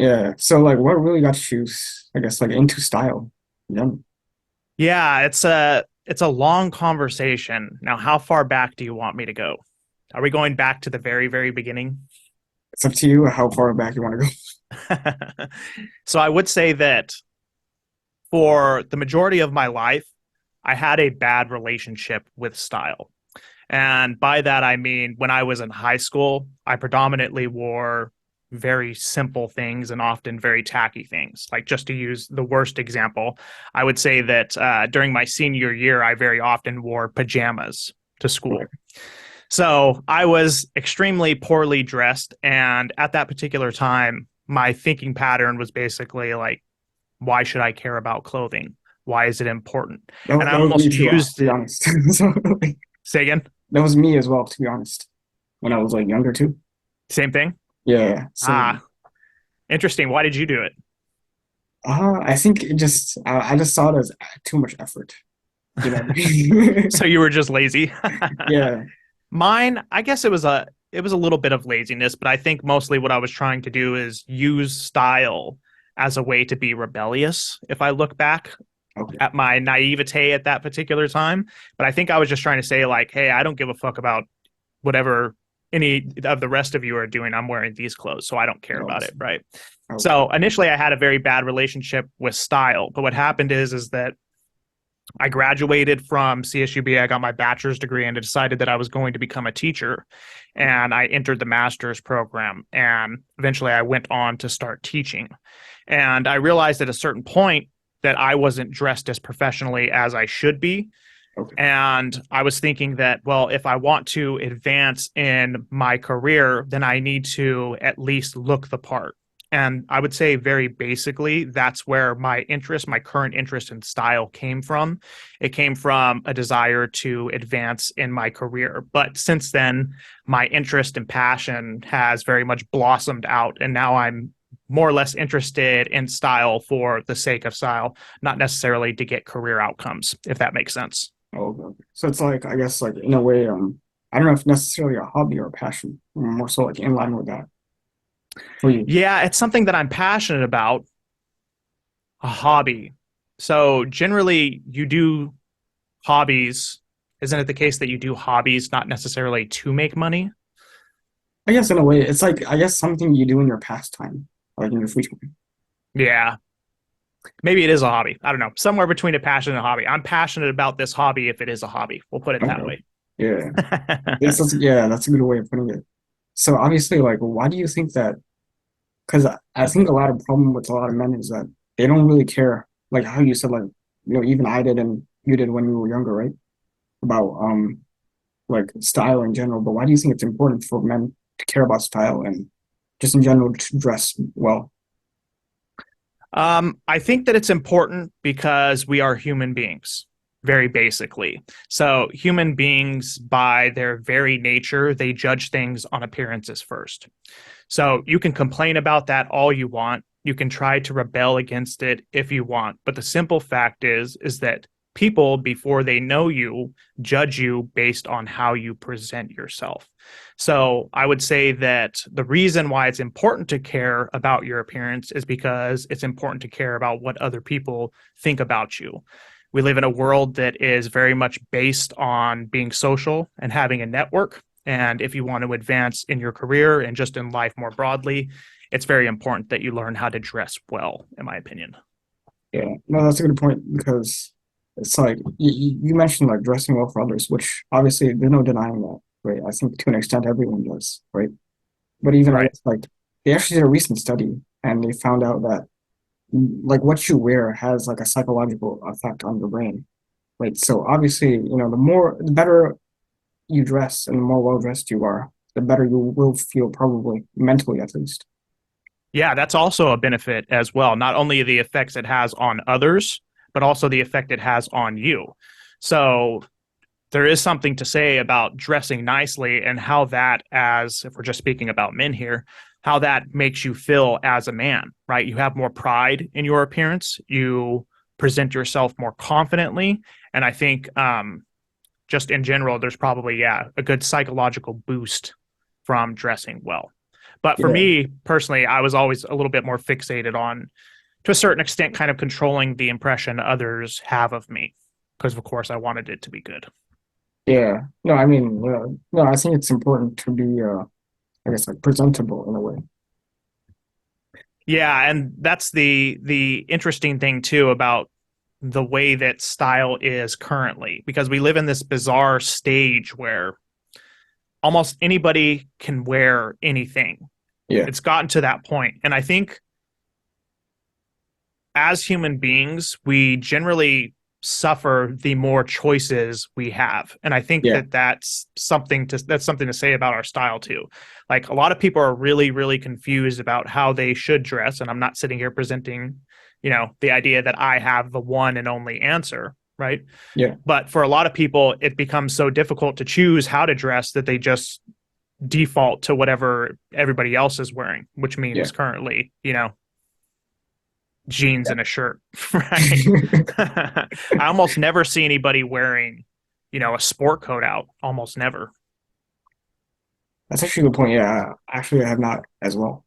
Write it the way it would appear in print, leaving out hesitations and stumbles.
Yeah. So like what really got you, I guess, like into style? Yeah. Yeah, it's a long conversation. Now, how far back do you want me to go? Are we going back to the very, very beginning? It's up to you how far back you want to go. So I would say that for the majority of my life, I had a bad relationship with style. And by that, I mean, when I was in high school, I predominantly wore very simple things and often very tacky things. Like, just to use the worst example, I would say that during my senior year, I very often wore pajamas to Okay. school. So I was extremely poorly dressed. And at that particular time, my thinking pattern was basically like, why should I care about clothing? Why is it important? And I That was me almost too, used to be it. honest. So, like, Say again. that was me as well, to be honest, when I was like younger too. Same thing. Yeah. So Ah, interesting. Why did you do it? I think I just saw it as too much effort, you know. So you were just lazy. Yeah. Mine, I guess it was a little bit of laziness, but I think mostly what I was trying to do is use style as a way to be rebellious. If I look back Okay. at my naivete at that particular time, but I think I was just trying to say like, hey, I don't give a fuck about whatever any of the rest of you are doing. I'm wearing these clothes, so I don't care about it, Awesome. right? Okay. So initially I had a very bad relationship with style, but what happened is that I graduated from CSUB. I got my bachelor's degree and decided that I was going to become a teacher. And I entered the master's program. And eventually I went on to start teaching. And I realized at a certain point that I wasn't dressed as professionally as I should be. Okay. And I was thinking that, well, if I want to advance in my career, then I need to at least look the part. And I would say, very basically, that's where my current interest in style came from. It came from a desire to advance in my career. But since then, my interest and passion has very much blossomed out. And now I'm more or less interested in style for the sake of style, not necessarily to get career outcomes, if that makes sense. Okay. Okay. So it's like I guess like in a way, I don't know if necessarily a hobby or a passion, more so like in line with that for you. Yeah, it's something that I'm passionate about, a hobby. So generally, you do hobbies. Isn't it the case that you do hobbies not necessarily to make money? I guess in a way, it's like I guess something you do in your pastime, like in your free time. Yeah, maybe it is a hobby. I don't know. Somewhere between a passion and a hobby. I'm passionate about this hobby if it is a hobby. We'll put it that Okay. way. Yeah. Yes, yeah, that's a good way of putting it. So obviously, like, why do you think that? Because I think a lot of problem with a lot of men is that they don't really care, like how you said, like even I did and you did when we were younger, right? About like style in general. But why do you think it's important for men to care about style and just in general to dress well? I think that it's important because we are human beings, very basically. So, human beings, by their very nature, they judge things on appearances first. So, you can complain about that all you want. You can try to rebel against it if you want. But the simple fact is that people, before they know you, judge you based on how you present yourself. So I would say that the reason why it's important to care about your appearance is because it's important to care about what other people think about you. We live in a world that is very much based on being social and having a network. And if you want to advance in your career and just in life more broadly, it's very important that you learn how to dress well, in my opinion. Yeah, no, that's a good point because it's like you mentioned like dressing well for others, which obviously there's no denying that, right? I think to an extent everyone does, right? But even I Right. guess like they actually did a recent study and they found out that like what you wear has like a psychological effect on your brain, right? So obviously, the better you dress and the more well dressed you are, the better you will feel probably mentally at least. Yeah, that's also a benefit as well. Not only the effects it has on others, but also the effect it has on you. So there is something to say about dressing nicely and how that, as if we're just speaking about men here, how that makes you feel as a man, right? You have more pride in your appearance. You present yourself more confidently. And I think just in general, there's probably, yeah, a good psychological boost from dressing well. But for Yeah, me personally, I was always a little bit more fixated on, to a certain extent, kind of controlling the impression others have of me, because of course I wanted it to be good. yeah. No, I mean, no, I think it's important to be, I guess, like presentable in a way. Yeah, and that's the interesting thing too about the way that style is currently, because we live in this bizarre stage where almost anybody can wear anything. Yeah, It's gotten to that point, and I think as human beings, we generally suffer the more choices we have. And I think yeah, that that's something to say about our style too. Like a lot of people are really confused about how they should dress, and I'm not sitting here presenting, the idea that I have the one and only answer, right? yeah, But for a lot of people it becomes so difficult to choose how to dress that they just default to whatever everybody else is wearing, which yeah. means currently, jeans Yeah. and a shirt, right? I almost never see anybody wearing, a sport coat out. Almost never. That's actually a good point. Yeah, actually, I have not as well.